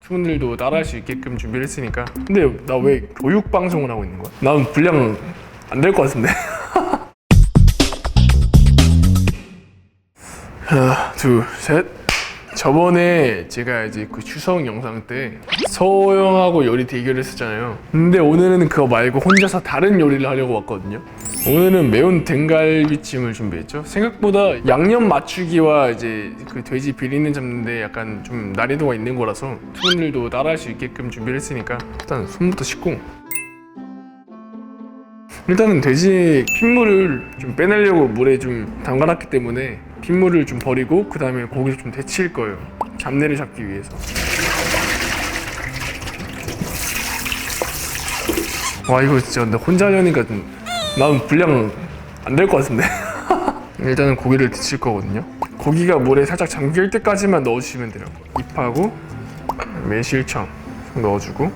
투분들도 따라할 수 있게끔 준비를 했으니까. 근데 나 왜 교육 방송을 하고 있는 거야? 난 분량 안 될 것 같은데. 하나, 둘, 셋. 저번에 제가 이제 그 추석 영상 때 서영하고 요리 대결을 했었잖아요. 근데 오늘은 그거 말고 혼자서 다른 요리를 하려고 왔거든요. 오늘은 매운 등갈비찜을 준비했죠. 생각보다 양념 맞추기와 이제 그 돼지 비린내 잡는데 약간 좀 난이도가 있는 거라서 투분들도 따라할 수 있게끔 준비를 했으니까 일단 손부터 씻고, 일단은 돼지 핏물을 좀 빼내려고 물에 좀 담가놨기 때문에 핏물을 좀 버리고 그 다음에 고기를 좀 데칠 거예요. 잡내를 잡기 위해서. 와, 이거 진짜 근데 혼자 하려니까 난 분량 안 될 것 같은데. 일단은 고기를 데칠 거거든요. 고기가 물에 살짝 잠길 때까지만 넣어주시면 돼요. 잎하고 매실청 넣어주고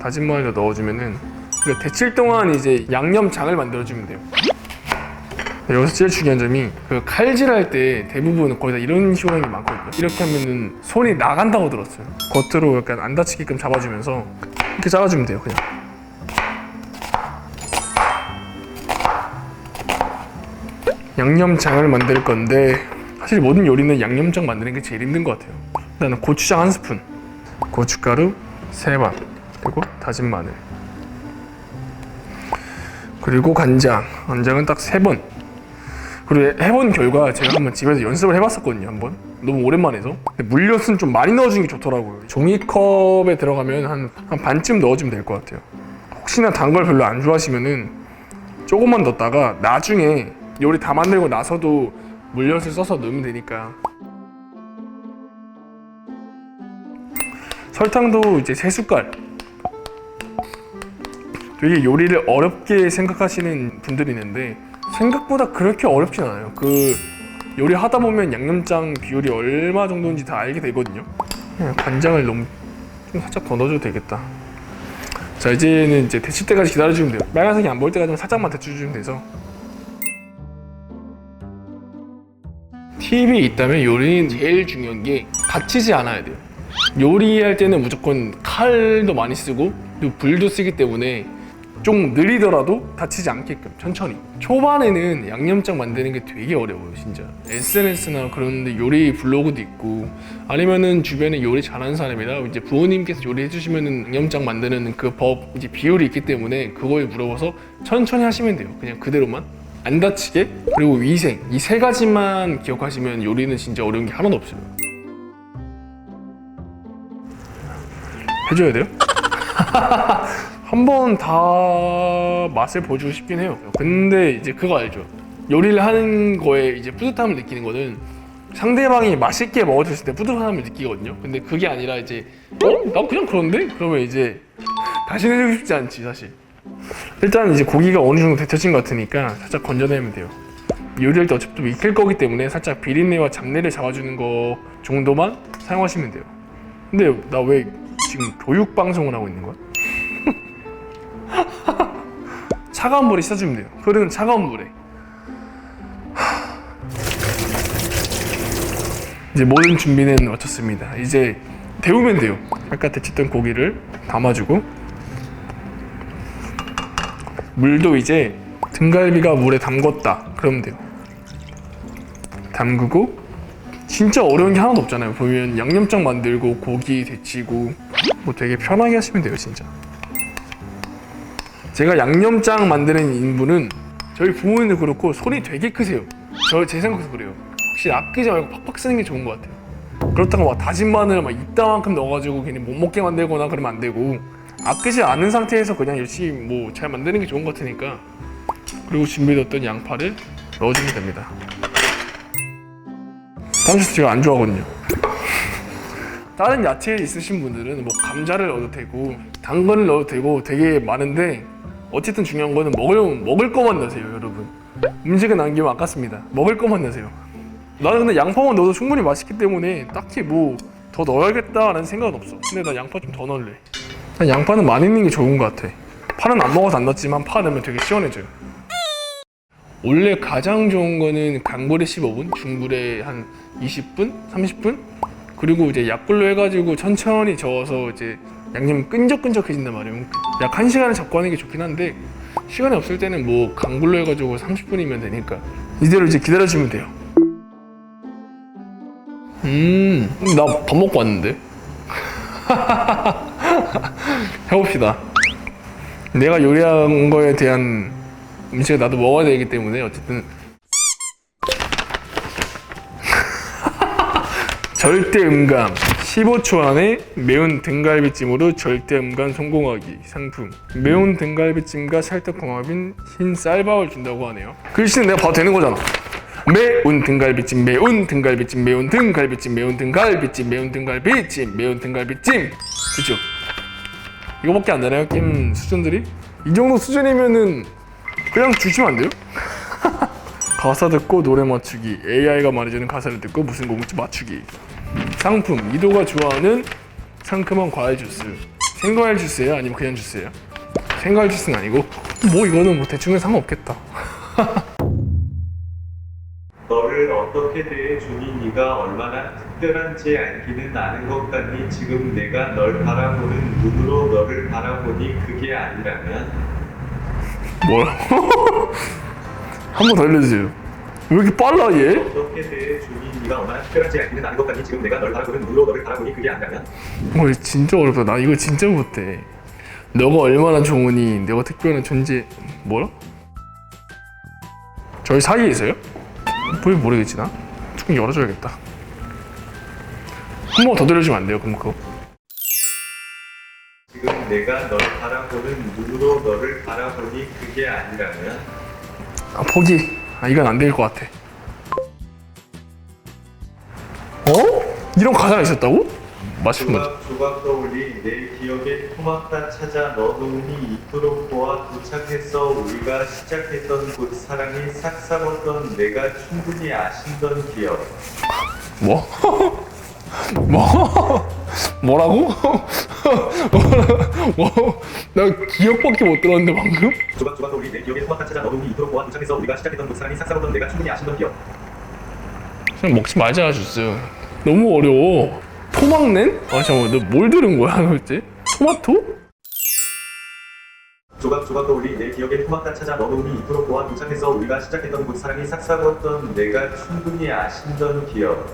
다진 마늘도 넣어주면은, 그러니까 데칠 동안 이제 양념장을 만들어주면 돼요. 여기서 제일 중요한 점이 그 칼질할 때 대부분 거의 다 이런 효능이 많거든요. 이렇게 하면은 손이 나간다고 들었어요. 겉으로 약간 안 다치게끔 잡아주면서 이렇게 잘라주면 돼요. 그냥 양념장을 만들 건데, 사실 모든 요리는 양념장 만드는 게 제일 힘든 것 같아요. 일단은 고추장 1스푼, 고춧가루 3방, 그리고 다진 마늘, 그리고 간장은 딱 3번. 그리고 해본 결과 제가 한번 집에서 연습을 해봤었거든요. 한번 너무 오랜만에 해서. 근데 물엿은 좀 많이 넣어주는 게 좋더라고요. 종이컵에 들어가면 한 반쯤 넣어주면 될 것 같아요. 혹시나 단 걸 별로 안 좋아하시면은 조금만 넣었다가 나중에 요리 다 만들고 나서도 물엿을 써서 넣으면 되니까. 설탕도 이제 3숟갈. 되게 요리를 어렵게 생각하시는 분들이 있는데 생각보다 그렇게 어렵진 않아요. 그 요리 하다 보면 양념장 비율이 얼마 정도인지 다 알게 되거든요. 간장을 좀 살짝 더 넣어줘도 되겠다. 자, 이제는 이제 데칠 때까지 기다려주면 돼요. 빨간색이 안 보일 때까지만 살짝만 데쳐주면 돼서. 팁이 있다면 요리는 제일 중요한 게 다치지 않아야 돼요. 요리할 때는 무조건 칼도 많이 쓰고 그리고 불도 쓰기 때문에 좀 느리더라도 다치지 않게끔 천천히. 초반에는 양념장 만드는 게 되게 어려워요, 진짜. SNS나 그런 데 요리 블로그도 있고 아니면은 주변에 요리 잘하는 사람이나 이제 부모님께서 요리해 주시면은 양념장 만드는 그 법, 이제 비율이 있기 때문에 그거에 물어봐서 천천히 하시면 돼요. 그냥 그대로만. 안 다치게, 그리고 위생. 이 3가지만 기억하시면 요리는 진짜 어려운 게 하나도 없어요. 해줘야 돼요? 한번 다 맛을 보여주고 싶긴 해요. 근데 이제 그거 알죠? 요리를 하는 거에 이제 뿌듯함을 느끼는 거는 상대방이 맛있게 먹어줬을 때 뿌듯함을 느끼거든요. 근데 그게 아니라 이제 나 그냥 그런데? 그러면 이제 다시는 해주고 싶지 않지, 사실. 일단 이제 고기가 어느 정도 데쳐진 것 같으니까 살짝 건져내면 돼요. 요리할 때 어차피 좀 익힐 거기 때문에 살짝 비린내와 잡내를 잡아주는 거 정도만 사용하시면 돼요. 근데 나 왜 지금 교육 방송을 하고 있는 거야? 차가운 물에 씻어주면 돼요. 흐르는 차가운 물에. 이제 모든 준비는 마쳤습니다. 이제 데우면 돼요. 아까 데쳤던 고기를 담아주고, 물도 이제 등갈비가 물에 담궜다 그러면 돼요. 담그고, 진짜 어려운 게 하나도 없잖아요. 보면 양념장 만들고 고기 데치고 뭐 되게 편하게 하시면 돼요, 진짜. 제가 양념장 만드는 인분은 저희 부모님도 그렇고 손이 되게 크세요. 제 생각에서 그래요. 혹시 아끼지 말고 팍팍 쓰는 게 좋은 것 같아요. 그렇다고 막 다진 마늘 막 이따만큼 넣어가지고 괜히 못 먹게 만들거나 그러면 안 되고, 아끼지 않은 상태에서 그냥 열심히 뭐 잘 만드는 게 좋은 것 같으니까. 그리고 준비되었던 양파를 넣어주면 됩니다. 탕수육 제가 안 좋아하거든요. 다른 야채 있으신 분들은 뭐 감자를 넣어도 되고 당근을 넣어도 되고 되게 많은데, 어쨌든 중요한 거는 먹을 거만 넣으세요, 여러분. 음식은 남기면 아깝습니다. 먹을 거만 넣으세요. 나는 근데 양파만 넣어도 충분히 맛있기 때문에 딱히 뭐 더 넣어야겠다라는 생각은 없어. 근데 나 양파 좀 더 넣을래. 양파는 많이 넣는 게 좋은 것 같아. 파는 안 먹어서 안 넣었지만 파 넣으면 되게 시원해져요. 원래 가장 좋은 거는 강불에 15분, 중불에 한 20분? 30분? 그리고 이제 약불로 해가지고 천천히 저어서 이제 양념이 끈적끈적해진단 말이에요. 약 1시간을 잡고 하는 게 좋긴 한데 시간이 없을 때는 뭐 강불로 해가지고 30분이면 되니까 이대로 이제 기다려주면 돼요. 나 밥 먹고 왔는데. 해봅시다. 내가 요리한 거에 대한 음식을 나도 먹어야 되기 때문에 어쨌든 절대 음감 15초 안에 매운 등갈비찜으로 절대 음감 성공하기 상품. 매운 등갈비찜과 찰떡궁합인 흰 쌀밥을 준다고 하네요. 글씨는 내가 봐도 되는 거잖아. 매운 등갈비찜, 매운 등갈비찜, 매운 등갈비찜, 매운 등갈비찜, 매운 등갈비찜, 매운 등갈비찜. 그쵸? 이거밖에 안 되나요? 게임 수준들이? 이 정도 수준이면은 그냥 주시면 안 돼요? 가사 듣고 노래 맞추기. AI가 말해주는 가사를 듣고 무슨 곡인지 맞추기. 상품. 이도가 좋아하는 상큼한 과일 주스. 생과일 주스예요? 아니면 그냥 주스예요? 생과일 주스는 아니고 뭐 이거는 뭐 대충 해서 상관없겠다. 너를 어떻게 대해주니 네가 얼마나 특별한지 알기는 아는 것 같니? 지금 내가 널 바라보는 눈으로 너를 바라보니 그게 아니라면 뭐라고? 한 번 더 알려주세요. 왜 이렇게 빨라 얘? 어떻게 대해주니 네가 얼마나 특별한지 알기는 아는 것 같니? 지금 내가 널 바라보는 눈으로 너를 바라보니 그게 아니라면 이거 진짜 어렵다. 나 이거 진짜 못해. 너가 얼마나 좋으니 내가 특별한 존재. 뭐라? 저희 사이에 있어요? 뭘 모르겠지 나? 조금 열어줘야겠다. 한 번 더 들려주면 안 돼요? 그럼 그거? 지금 내가 널 바라보는 눈으로 너를 바라보니 그게 아니라면 아 포기. 아 이건 안 될 것 같아. 어? 이런 가사가 있었다고? 맞추면 조각조각 떠올리 내 기억에 토마타 찾아 너눈이 이토록 보아 도착했어. 우리가 시작했던 곳 사랑이 삭삭었던 내가 충분히 아신던 기억. 뭐? 뭐? 뭐라고? 뭐? 나 기억밖에 못 들었는데 방금? 조각조각 떠올리 내 기억에 토마타 찾아 너눈이 이토록 보아 도착했어. 우리가 시작했던 곳 사랑이 삭삭었던 내가 충분히 아신던 기억. 그냥 먹지 말자 주스. 너무 어려워. 토막낸? 아 잠깐만 너 뭘 들은 거야 도대체? 토마토? 조각조각 떠올리 내 기억에 토마타 찾아 너눈이 이토록 보아 도착했어. 우리가 시작했던 곳 사랑이 삭삭었던 내가 충분히 아신던 기억.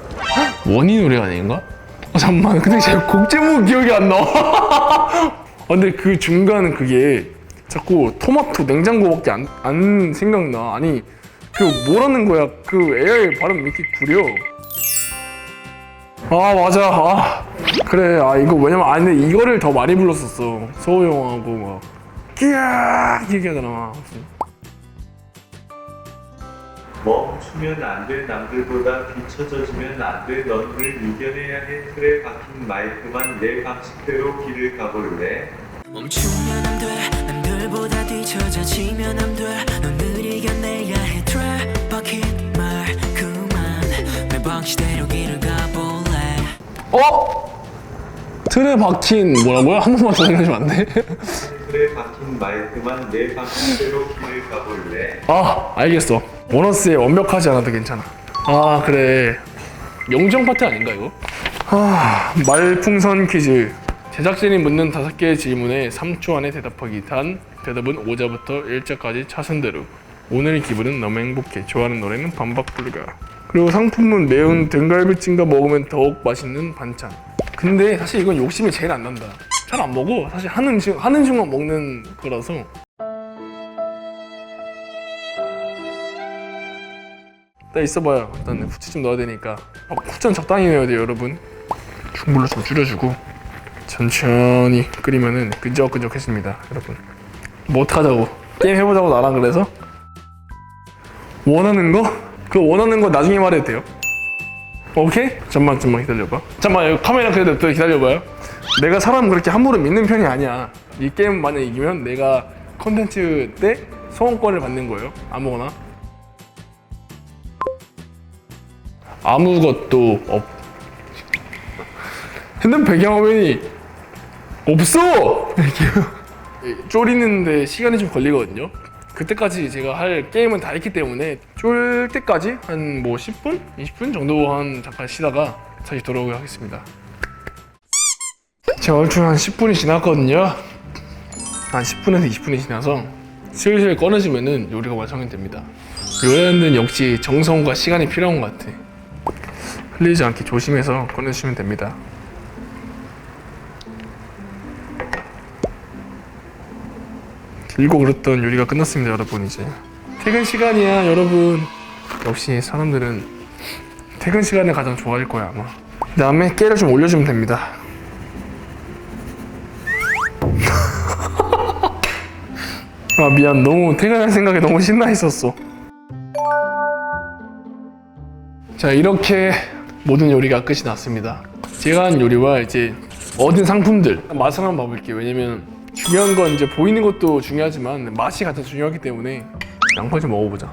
원희 노래 아닌가? 잠깐만 근데 제 곡 제목 기억이 안 나와. 근데 그 중간 그게 자꾸 토마토 냉장고밖에 안 생각나. 아니 그 뭐라는 거야. 그 AI 발음 왜 이렇게 구려. 아 맞아. 아 그래. 아 이거 왜냐면 근데 이거를 더 많이 불렀었어. 서우영하고 막 끼야 이렇게 하잖아. 멈추면 안 돼. 남들보다 뒤쳐져지면 안 돼. 너를 이겨내야 해. 틀에 박힌 마이크만 내 방식대로 길을 가볼래. 멈추면 안 돼. 남들보다 뒤쳐져지면 안 돼. 너를 이겨내야 해. 트랩 박힌 말그만 내 방식대로 길을 가볼래. 틀에 박힌 뭐라고요? 한 번만 더 생각하시면 안 돼? 틀에 박힌 마이크만 내 방식대로 길을 가볼래. 아 알겠어. 보너스에 완벽하지 않아도 괜찮아. 아 그래. 영정 파트 아닌가 이거? 아 말풍선 퀴즈. 제작진이 묻는 5개의 질문에 3초 안에 대답하기. 단 대답은 5자부터 1자까지 차순대로. 오늘의 기분은 너무 행복해. 좋아하는 노래는 반박 불가. 그리고 상품은 매운 등갈비찜과 먹으면 더욱 맛있는 반찬. 근데 사실 이건 욕심이 제일 안 난다. 잘 안 먹어. 사실 하는 중만 먹는 거라서. 일단 있어봐요. 일단 후추 좀 넣어야 되니까. 후추는 적당히 넣어야 돼요, 여러분. 중불로 좀 줄여주고 천천히 끓이면은 끈적끈적해집니다, 여러분. 뭐 어떡하자고? 게임 해보자고 나랑 그래서? 원하는 거? 그거 원하는 거 나중에 말해도 돼요. 오케이? 잠만 기다려봐. 잠만 카메라 그래도 또 기다려봐요. 내가 사람 그렇게 함부로 믿는 편이 아니야. 이 게임 만약 이기면 내가 컨텐츠 때 소원권을 받는 거예요. 아무거나. 아무것도 핸드폰 배경화면이 없어! 졸이는데 시간이 좀 걸리거든요. 그때까지 제가 할 게임은 다 했기 때문에 쫄 때까지 한 뭐 10분? 20분 정도 한 잠깐 쉬다가 다시 돌아오도록 하겠습니다. 제가 얼추 한 10분이 지났거든요. 한 10분에서 20분이 지나서 슬슬 꺼내주면은 요리가 완성이 됩니다. 요리하는 데는 역시 정성과 시간이 필요한 것 같아. 흘리지 않게 조심해서 꺼내주시면 됩니다. 길고 그랬던 요리가 끝났습니다, 여러분. 이제 퇴근 시간이야, 여러분. 역시 사람들은 퇴근 시간을 가장 좋아할 거야, 아마. 그 다음에 깨를 좀 올려주면 됩니다. 아, 미안. 너무 퇴근할 생각에 너무 신나 있었어. 자, 이렇게 모든 요리가 끝이 났습니다. 제가 한 요리와 이제 얻은 상품들 맛을 한번 봐볼게요. 왜냐면 중요한 건 이제 보이는 것도 중요하지만 맛이 가장 중요하기 때문에 양파 좀 먹어보자.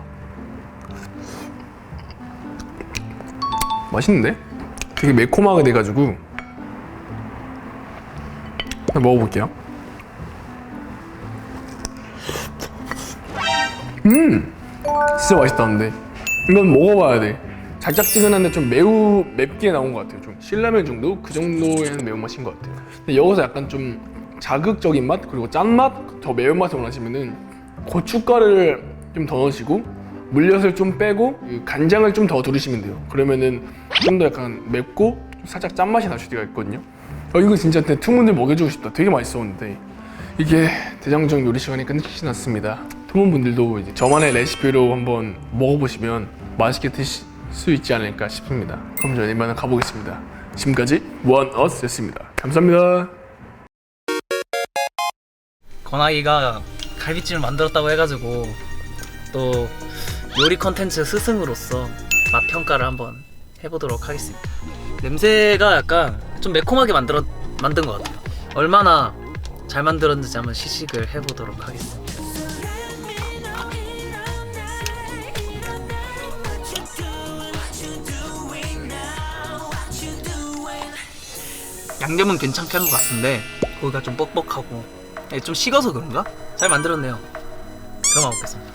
맛있는데? 되게 매콤하게 돼가지고 먹어볼게요. 진짜 맛있다. 근데 이건 먹어봐야 돼. 달짝지근한데 좀 매우 맵게 나온 것 같아요. 좀 신라면 정도? 그 정도의 매운맛인 것 같아요. 근데 여기서 약간 좀 자극적인 맛 그리고 짠맛, 더 매운맛을 원하시면은 고춧가루를 좀 더 넣으시고 물엿을 좀 빼고 간장을 좀 더 두르시면 돼요. 그러면은 좀 더 약간 맵고 살짝 짠맛이 날 수가 있거든요. 이거 진짜 투문들 먹여주고 싶다. 되게 맛있었는데 이게 대장정 요리 시간이 끝이 났습니다. 투문분들도 이제 저만의 레시피로 한번 먹어보시면 맛있게 드실 수 있지 않을까 싶습니다. 그럼 저는 이만 가보겠습니다. 지금까지 원어스였습니다. 감사합니다. 건아이가 갈비찜을 만들었다고 해가지고 또 요리 컨텐츠 스승으로서 맛 평가를 한번 해보도록 하겠습니다. 냄새가 약간 좀 매콤하게 만든 것 같아요. 얼마나 잘 만들었는지 한번 시식을 해보도록 하겠습니다. 양념은 괜찮게 한 것 같은데 고기가 좀 뻑뻑하고 좀 식어서 그런가? 잘 만들었네요. 그럼 먹겠습니다.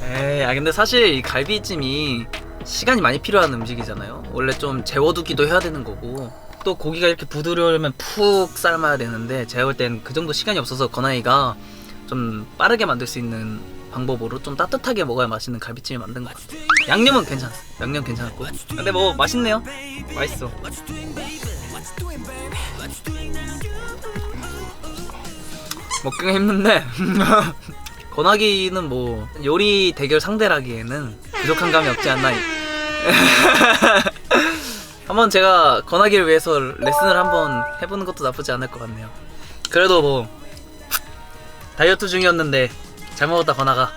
에이, 근데 사실 이 갈비찜이 시간이 많이 필요한 음식이잖아요. 원래 좀 재워두기도 해야 되는 거고 또 고기가 이렇게 부드러우려면 푹 삶아야 되는데 제가 볼 땐 그 정도 시간이 없어서 건아이가 좀 빠르게 만들 수 있는 방법으로 좀 따뜻하게 먹어야 맛있는 갈비찜을 만든 것 같아요. 양념은 괜찮았어요. 양념 괜찮았고 근데 뭐 맛있네요. 맛있어. 먹기가 힘든데 건아기는 뭐 요리 대결 상대라기에는 부족한 감이 없지 않나. 한번 제가 건아기를 위해서 레슨을 한번 해보는 것도 나쁘지 않을 것 같네요. 그래도 뭐 다이어트 중이었는데 잘 먹었다 건아가.